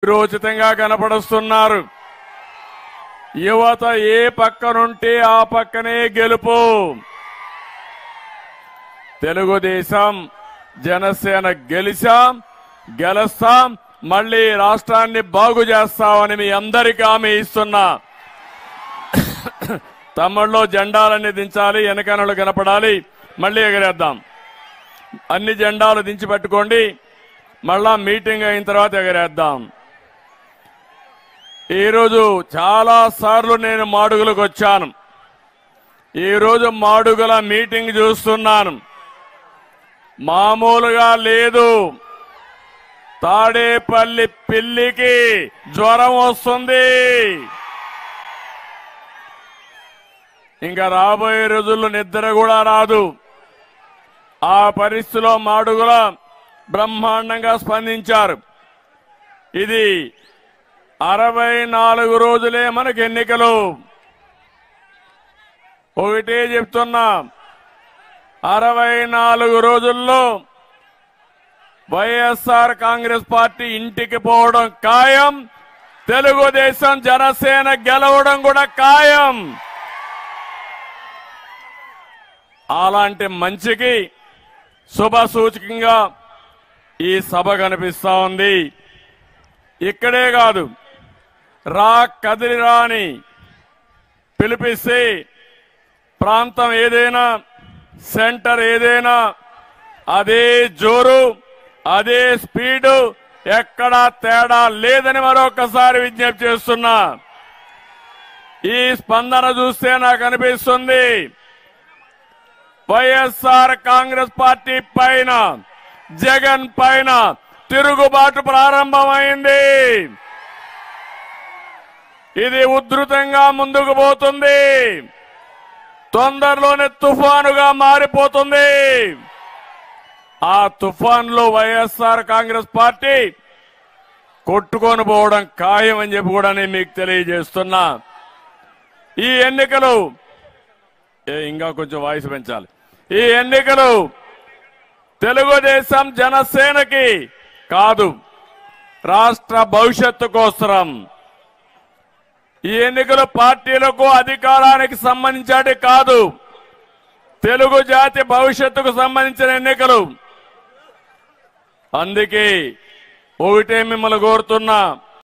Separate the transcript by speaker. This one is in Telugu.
Speaker 1: విరోచితంగా కనపడుస్తున్నారు. యువత ఏ పక్కనుంటే ఆ పక్కనే గెలుపు. తెలుగుదేశం జనసేన గెలుస్తాం, మళ్ళీ రాష్ట్రాన్ని బాగు చేస్తామని మీ అందరికీ హామీ ఇస్తున్నా. తమ్ముళ్ళు జెండాలన్నీ దించాలి, వెనకనలు కనపడాలి, మళ్ళీ ఎగరేద్దాం. అన్ని జెండాలు దించి పెట్టుకోండి, మళ్ళా మీటింగ్ అయిన తర్వాత ఎగరేద్దాం. ఈరోజు చాలా సార్లు నేను మాడుగులకు వచ్చాను. ఈరోజు మాడుగుల మీటింగ్ చూస్తున్నాను. మామూలుగా లేదు. తాడేపల్లి పిల్లికి జ్వరం వస్తుంది. ఇంకా రాబోయే రోజుల్లో నిద్ర కూడా రాదు. ఆ పరిస్థితిలో మాడుగుల బ్రహ్మాండంగా స్పందించారు. ఇది 64 రోజులే మనకు ఎన్నికలు. ఒకటే చెప్తున్నా, 64 రోజుల్లో వైఎస్ఆర్ కాంగ్రెస్ పార్టీ ఇంటికి పోవడం ఖాయం. తెలుగుదేశం జనసేన గెలవడం కూడా ఖాయం. అలాంటి మంచికి శుభ సూచకంగా ఈ సభ కనిపిస్తా ఉంది. ఇక్కడే కాదు, కదిలిరా అని పిలిపిస్తే ప్రాంతం ఏదైనా, సెంటర్ ఏదైనా అదే జోరు, అదే స్పీడు, ఎక్కడా తేడా లేదని మరొకసారి విజ్ఞప్తి చేస్తున్నా. ఈ స్పందన చూస్తే నాకు అనిపిస్తుంది వైఎస్ఆర్ కాంగ్రెస్ పార్టీ పైన, జగన్ పైన తిరుగుబాటు ప్రారంభమైంది. ఇది ఉధృతంగా ముందుకు పోతుంది. తొందరలోనే తుఫానుగా మారిపోతుంది. ఆ తుఫాన్లో వైఎస్ఆర్ కాంగ్రెస్ పార్టీ కొట్టుకొని పోవడం ఖాయం అని చెప్పి కూడా నేను మీకు తెలియజేస్తున్నా. ఈ ఎన్నికలు ఇంకా కొంచెం వాయిస్ పెంచాలి. ఈ ఎన్నికలు తెలుగుదేశం జనసేనకి కాదు, రాష్ట్ర భవిష్యత్తు కోసం. ఈ ఎన్నికలు పార్టీలకు అధికారానికి సంబంధించి కాదు, తెలుగు జాతి భవిష్యత్తుకు సంబంధించిన ఎన్నికలు. అందుకే ఒకటే మిమ్మల్ని కోరుతున్నా,